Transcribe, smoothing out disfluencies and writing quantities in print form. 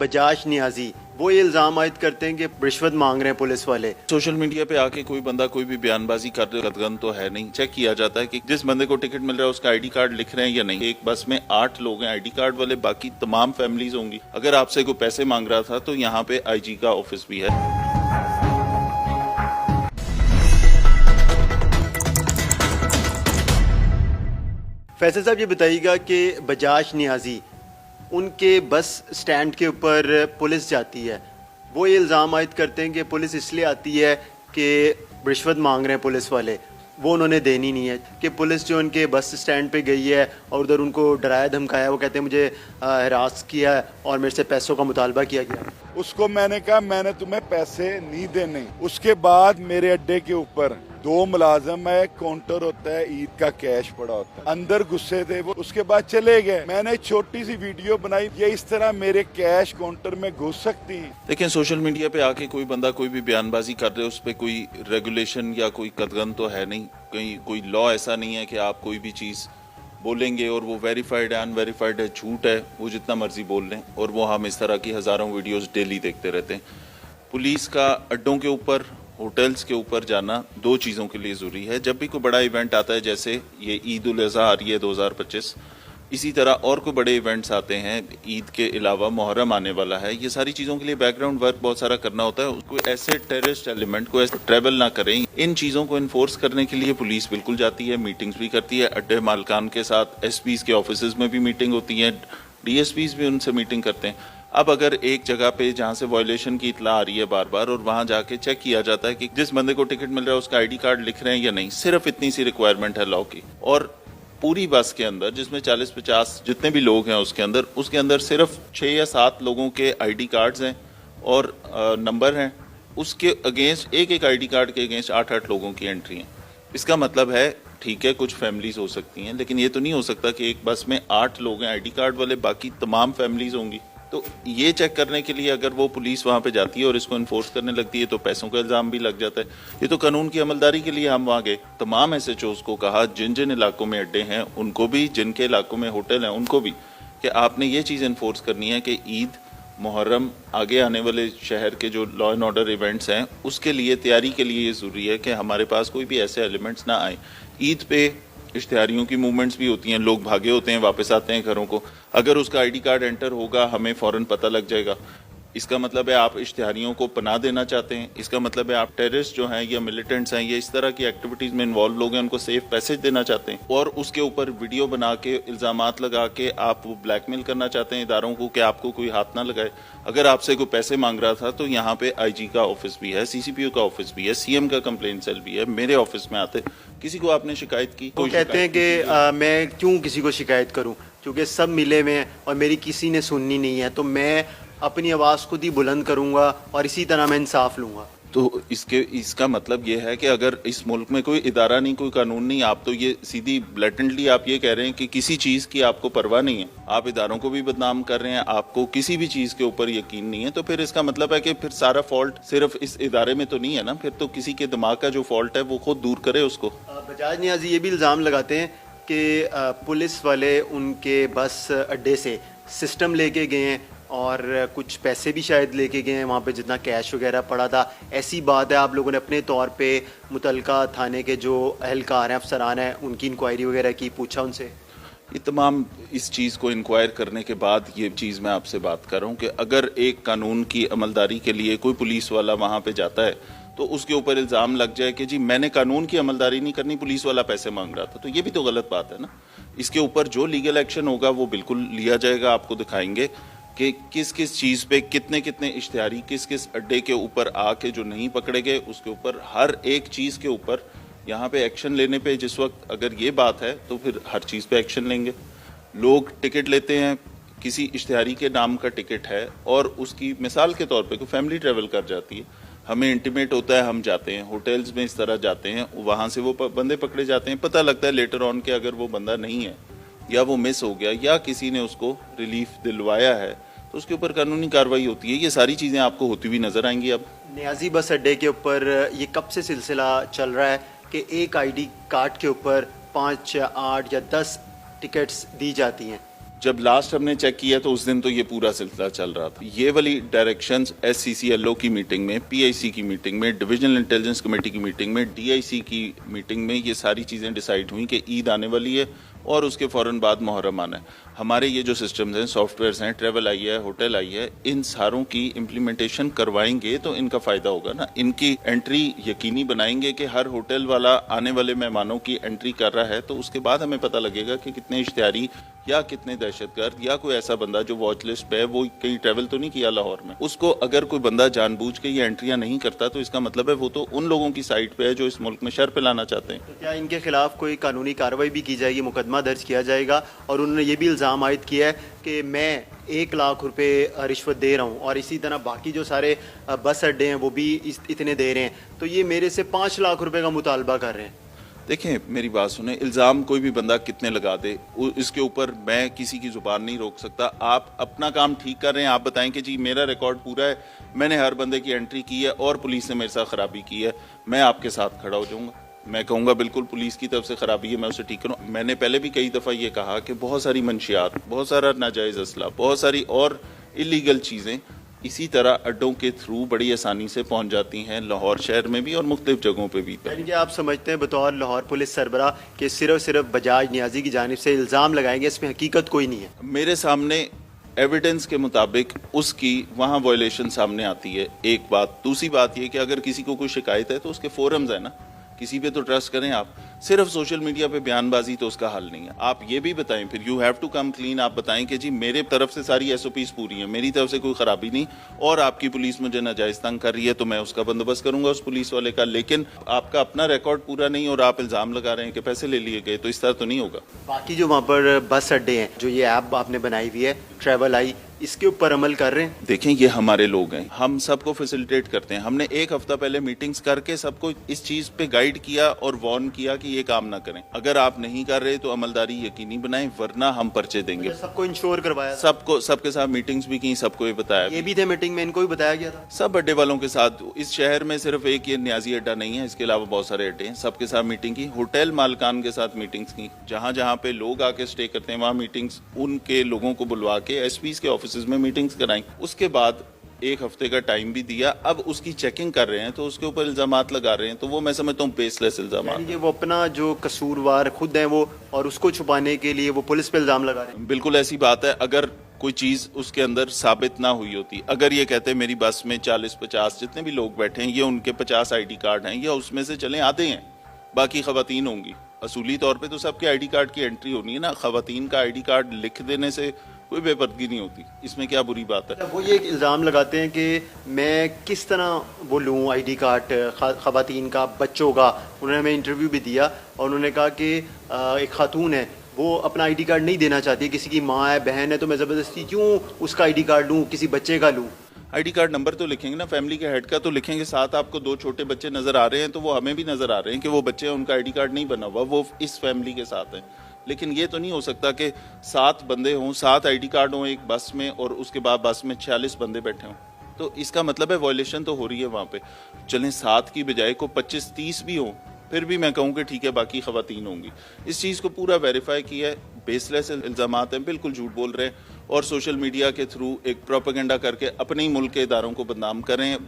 बजाज नियाजी वो ये इल्ज़ाम आयद करते हैं कि रिश्वत मांग रहे हैं पुलिस वाले। सोशल मीडिया पे आके कोई बंदा कोई भी बयानबाजी कर रहे कदगन तो है नहीं। चेक किया जाता है कि जिस बंदे को टिकट मिल रहा है उसका आईडी कार्ड लिख रहे हैं या नहीं। एक बस में 8 लोग हैं आईडी कार्ड वाले, बाकी तमाम फैमिलीज होंगी। अगर आपसे कोई पैसे मांग रहा था तो यहाँ पे आईजी का ऑफिस भी है। फैसल साहब ये बताइएगा कि बजाज नियाजी उनके बस स्टैंड के ऊपर पुलिस जाती है, वो ये इल्ज़ाम आयद करते हैं कि पुलिस इसलिए आती है कि रिश्वत मांग रहे हैं पुलिस वाले, वो उन्होंने देनी नहीं है। कि पुलिस जो उनके बस स्टैंड पे गई है और उधर उनको डराया धमकाया, वो कहते हैं मुझे हरास किया और मेरे से पैसों का मुतालबा किया गया। उसको मैंने कहा मैंने तुम्हें पैसे नहीं देने। उसके बाद मेरे अड्डे के ऊपर 2 मुलाजम है, काउंटर होता है, ईद का कैश पड़ा होता है, अंदर गुस्से थे वो। उसके बाद चले गए। मैंने छोटी सी वीडियो बनाई, ये इस तरह मेरे कैश काउंटर में घुस सकती है। देखें, सोशल मीडिया पे आके कोई बंदा कोई भी बयानबाजी कर रहे, उस पर कोई रेगुलेशन या कोई कदगन तो है नहीं। कहीं कोई लॉ ऐसा नहीं है कि आप कोई भी चीज़ बोलेंगे और वो वेरीफाइड है अनवेरीफाइड है झूठ है, वो जितना मर्जी बोल लें। और वो हम इस तरह की हज़ारों वीडियोस डेली देखते रहते हैं। पुलिस का अड्डों के ऊपर, होटल्स के ऊपर जाना 2 चीज़ों के लिए ज़रूरी है। जब भी कोई बड़ा इवेंट आता है, जैसे ये ईद उल अज़हा आ रही है 2025, इसी तरह और कोई बड़े इवेंट्स आते हैं, ईद के अलावा मुहर्रम आने वाला है, ये सारी चीज़ों के लिए बैकग्राउंड वर्क बहुत सारा करना होता है। कोई ऐसे टेररिस्ट एलिमेंट को ऐसे ट्रैवल ना करें। इन चीज़ों को इन्फोर्स करने के लिए पुलिस बिल्कुल जाती है, मीटिंग्स भी करती है अड्डे मालकान के साथ। एसपीज़ के ऑफिस में भी मीटिंग होती है, डीएसपीज़ भी उनसे मीटिंग करते हैं। अब अगर एक जगह पे जहाँ से वायलेशन की इतला आ रही है बार बार, और वहाँ जाके चेक किया जाता है कि जिस बंदे को टिकट मिल रहा है उसका आईडी कार्ड लिख रहे हैं या नहीं, सिर्फ इतनी सी रिक्वायरमेंट है लॉ की। और पूरी बस के अंदर जिसमें 40-50 जितने भी लोग हैं उसके अंदर सिर्फ 6 या 7 लोगों के आईडी कार्ड्स हैं और नंबर हैं। उसके अगेंस्ट एक आईडी कार्ड के अगेंस्ट 8-8 लोगों की एंट्री है। इसका मतलब है, ठीक है कुछ फैमिलीज हो सकती हैं, लेकिन ये तो नहीं हो सकता कि एक बस में 8 लोग हैं आईडी कार्ड वाले, बाकी तमाम फैमिलीज होंगी। तो ये चेक करने के लिए अगर वो पुलिस वहाँ पे जाती है और इसको इन्फोर्स करने लगती है तो पैसों का इल्ज़ाम भी लग जाता है। ये तो कानून की अमलदारी के लिए हम वहाँ गए। तमाम SHOs को कहा, जिन जिन इलाकों में अड्डे हैं उनको भी, जिनके इलाकों में होटल हैं उनको भी, कि आपने ये चीज़ इन्फोर्स करनी है कि ईद, मुहर्रम, आगे आने वाले शहर के जो लॉ एंड ऑर्डर इवेंट्स हैं उसके लिए तैयारी के लिए ये ज़रूरी है कि हमारे पास कोई भी ऐसे एलिमेंट्स ना आए। ईद पे इश्तिहारियों की मूवमेंट्स भी होती हैं, लोग भागे होते हैं, वापस आते हैं घरों को। अगर उसका आईडी कार्ड एंटर होगा हमें फ़ौरन पता लग जाएगा। इसका मतलब है आप इश्तिहारियों को पनाह देना चाहते हैं। इसका मतलब है आप टेररिस्ट जो हैं या मिलिटेंट्स हैं या इस तरह की एक्टिविटीज़ में इन्वॉल्व लोग हैं उनको सेफ पैसेज देना चाहते हैं, और उसके ऊपर वीडियो बना के इल्ज़ामात लगा के आप वो ब्लैकमेल करना चाहते हैं इदारों को कि आपको कोई हाथ ना लगाए। अगर आपसे कोई पैसे मांग रहा था तो यहाँ पे IG का ऑफिस भी है, CCPO का ऑफिस भी है, CM का कंप्लेंट सेल भी है। मेरे ऑफिस में आते, किसी को आपने शिकायत की? वो कहते हैं कि मैं क्यों किसी को शिकायत करूं, क्योंकि सब मिले हुए हैं और मेरी किसी ने सुननी नहीं है, तो मैं अपनी आवाज़ खुद ही बुलंद करूंगा और इसी तरह मैं इंसाफ लूंगा। तो इसका मतलब ये है कि अगर इस मुल्क में कोई इदारा नहीं, कोई कानून नहीं, आप तो ये सीधी ब्लैटेंटली आप ये कह रहे हैं कि किसी चीज़ की आपको परवाह नहीं है, आप इदारों को भी बदनाम कर रहे हैं, आपको किसी भी चीज़ के ऊपर यकीन नहीं है। तो फिर इसका मतलब है कि फिर सारा फॉल्ट सिर्फ इस इदारे में तो नहीं है ना, फिर तो किसी के दिमाग का जो फॉल्ट है वो खुद दूर करे उसको। बजाज नियाजी ये भी इल्ज़ाम लगाते हैं कि पुलिस वाले उनके बस अड्डे से सिस्टम लेके गए हैं और कुछ पैसे भी शायद लेके गए हैं वहाँ पे, जितना कैश वगैरह पड़ा था। ऐसी बात है, आप लोगों ने अपने तौर पे मुतलका थाने के जो अहलकार हैं, अफसरान हैं, उनकी इंक्वायरी वगैरह की, पूछा उनसे? ये तमाम इस चीज़ को इंक्वायर करने के बाद ये चीज़ मैं आपसे बात कर रहा हूँ कि अगर एक कानून की अमलदारी के लिए कोई पुलिस वाला वहाँ पे जाता है तो उसके ऊपर इल्ज़ाम लग जाए कि जी मैंने कानून की अमलदारी नहीं करनी, पुलिस वाला पैसे मांग रहा था, तो ये भी तो गलत बात है ना। इसके ऊपर जो लीगल एक्शन होगा वो बिल्कुल लिया जाएगा। आपको दिखाएंगे कि किस किस चीज़ पे कितने कितने इश्तिहारी किस किस अड्डे के ऊपर आके जो नहीं पकड़े गए, उसके ऊपर हर एक चीज़ के ऊपर यहाँ पे एक्शन लेने पे जिस वक्त अगर ये बात है तो फिर हर चीज़ पे एक्शन लेंगे। लोग टिकट लेते हैं, किसी इश्तिहारी के नाम का टिकट है और उसकी मिसाल के तौर पे कोई फैमिली ट्रेवल कर जाती है, हमें इंटीमेट होता है, हम जाते हैं होटल्स में, इस तरह जाते हैं, वहाँ से वो बंदे पकड़े जाते हैं। पता लगता है लेटर ऑन के अगर वो बंदा नहीं है या वो मिस हो गया या किसी ने उसको रिलीफ दिलवाया है तो उसके ऊपर कानूनी कार्रवाई होती है। ये सारी चीज़ें आपको होती हुई नज़र आएंगी। अब नियाजी बस अड्डे के ऊपर ये कब से सिलसिला चल रहा है कि एक आईडी कार्ड के ऊपर 5 या 8 या 10 टिकट्स दी जाती हैं? जब लास्ट हमने चेक किया तो उस दिन तो ये पूरा सिलसिला चल रहा था। ये वाली डायरेक्शंस SCCLO की मीटिंग में, PIC की मीटिंग में, डिविजनल इंटेलिजेंस कमेटी की मीटिंग में, DIC की मीटिंग में ये सारी चीज़ें डिसाइड हुई कि ईद आने वाली है और उसके फ़ौरन बाद मुहर्रम आना है। हमारे ये जो सिस्टम्स हैं, सॉफ्टवेयर्स हैं, ट्रैवल आई है, होटल आई है, इन सारों की इम्प्लीमेंटेशन करवाएंगे तो इनका फ़ायदा होगा ना। इनकी एंट्री यकीनी बनाएंगे कि हर होटल वाला आने वाले मेहमानों की एंट्री कर रहा है, तो उसके बाद हमें पता लगेगा कि कितने इश्तिहारी या कितने दहशतगर्द या कोई ऐसा बंदा जो वॉच लिस्ट पे है, वो कहीं ट्रैवल तो नहीं किया लाहौर में, उसको अगर कोई बंदा जानबूझ के ये एंट्रियां नहीं करता तो इसका मतलब है वो तो उन लोगों की साइड पे है जो इस मुल्क में शर फैलाना चाहते हैं। तो क्या इनके खिलाफ कोई कानूनी कार्रवाई भी की जाएगी, मुकदमा दर्ज किया जाएगा? और उन्होंने ये भी इल्ज़ाम आयद किया है कि मैं 1 लाख रुपए रिश्वत दे रहा हूँ और इसी तरह बाकी जो सारे बस अड्डे हैं वो भी इतने दे रहे हैं, तो ये मेरे से 5 लाख रुपए का मुतालबा कर रहे हैं। देखें, मेरी बात सुने, इल्ज़ाम कोई भी बंदा कितने लगा दे, इसके ऊपर मैं किसी की जुबान नहीं रोक सकता। आप अपना काम ठीक कर रहे हैं, आप बताएं कि जी मेरा रिकॉर्ड पूरा है, मैंने हर बंदे की एंट्री की है और पुलिस ने मेरे साथ खराबी की है, मैं आपके साथ खड़ा हो जाऊंगा। मैं कहूँगा बिल्कुल पुलिस की तरफ से खराबी है, मैं उसे ठीक करूँ। मैंने पहले भी कई दफ़ा ये कहा कि बहुत सारी मंशियात, बहुत सारा नाजायज़ असला, बहुत सारी और इलीगल चीज़ें इसी तरह अड्डों के थ्रू बड़ी आसानी से पहुंच जाती हैं, लाहौर शहर में भी और मुख्तलिफ जगहों पे भी। यानी कि आप समझते हैं बतौर लाहौर पुलिस सरबराह कि सिर्फ बजाज नियाजी की जानिब से इल्ज़ाम लगाएंगे, इसमें हकीकत कोई नहीं है? मेरे सामने एविडेंस के मुताबिक उसकी वहाँ वायलेशन सामने आती है, एक बात। दूसरी बात ये कि अगर किसी को कोई शिकायत है तो उसके फोरम्स है ना, किसी पे तो ट्रस्ट करें आप। सिर्फ सोशल मीडिया पे बयानबाजी तो उसका हल नहीं है। आप ये भी बताएं, फिर you have to come clean, आप बताएं कि जी मेरे तरफ से सारी SOPs पूरी हैं, मेरी तरफ से कोई खराबी नहीं, और आपकी पुलिस मुझे नाजायज तंग कर रही है तो मैं उसका बंदोबस्त करूंगा उस पुलिस वाले का। लेकिन आपका अपना रिकॉर्ड पूरा नहीं और आप इल्जाम लगा रहे हैं कि पैसे ले लिए गए, तो इस तरह तो नहीं होगा। बाकी जो वहाँ पर बस अड्डे हैं, जो ये ऐप आपने बनाई हुई है ट्रैवल आई, इसके ऊपर अमल कर रहे हैं? देखें, ये हमारे लोग हैं, हम सबको फैसिलिटेट करते हैं। हमने 1 हफ्ता पहले मीटिंग्स करके सबको इस चीज पे गाइड किया और वार्न किया कि ये काम ना करें। अगर आप नहीं कर रहे तो अमलदारी यकीनी बनाएं, वरना हम पर्चे देंगे। सबको इंश्योर करवाया? सबको, सबके साथ मीटिंग्स भी की, सबको ये बताया। ये भी थे मीटिंग में, इनको भी बताया गया था? सब अड्डे वालों के साथ। इस शहर में सिर्फ एक ये नियाजी अड्डा नहीं है, इसके अलावा बहुत सारे अड्डे हैं, सबके साथ मीटिंग की। होटल मालकान के साथ मीटिंग्स की, जहां जहां पे लोग आके स्टे करते हैं वहां मीटिंग्स, उनके लोगों को बुलवा के SPs के ऑफिस में मीटिंग्स कराई। उसके बाद 1 हफ्ते का टाइम भी दिया। अब उसकी चेकिंग कर रहे हैं तो उसके ऊपर इल्जामात लगा रहे हैं, तो वो मैं समझता हूँ बेसलेस इल्जामात। ये वो अपना जो कसूरवार खुद है वो, और उसको छुपाने के लिए वो पुलिस पे इल्जाम लगा रहे हैं। बिल्कुल ऐसी बात है। अगर कोई चीज उसके अंदर साबित ना हुई होती, अगर ये कहते हैं मेरी बस में 40-50 जितने भी लोग बैठे हैं ये उनके 50 ID कार्ड हैं, या उसमें से चले आधे हैं, बाकी खवातीन होंगी, असूली तौर पे तो सबके ID कार्ड की एंट्री होनी है ना। खवातीन का ID कार्ड लिख देने से कोई बेपर्दगी नहीं होती, इसमें क्या बुरी बात है? वो ये इल्ज़ाम लगाते हैं कि मैं किस तरह वो लूँ ID कार्ड खवातीन का, बच्चों का। उन्होंने हमें इंटरव्यू भी दिया और उन्होंने कहा कि एक खातून है, वो अपना ID कार्ड नहीं देना चाहती, किसी की माँ है, बहन है, तो मैं ज़बरदस्ती क्यों उसका ID कार्ड लूँ, किसी बच्चे का लूँ? ID कार्ड नंबर तो लिखेंगे ना, फैमिली के हेड का तो लिखेंगे, साथ आपको 2 छोटे बच्चे नजर आ रहे हैं तो वो हमें भी नजर आ रहे हैं कि वो बच्चे हैं, उनका ID कार्ड नहीं बना हुआ, वो इस फैमिली के साथ हैं। लेकिन ये तो नहीं हो सकता कि 7 बंदे हों, 7 ID कार्ड हों एक बस में, और उसके बाद बस में 46 बंदे बैठे हों, तो इसका मतलब है वायलेशन तो हो रही है वहाँ पे। चलें 7 की बजाय को 25-30 भी हों, फिर भी मैं कहूँ कि ठीक है बाकी खवातीन होंगी। इस चीज़ को पूरा वेरीफाई किया है, बेसलेस इल्ज़ामात हैं, बिल्कुल झूठ बोल रहे हैं और सोशल मीडिया के थ्रू एक प्रोपेगेंडा करके अपने ही मुल्क के इदारों को बदनाम कर रहे हैं।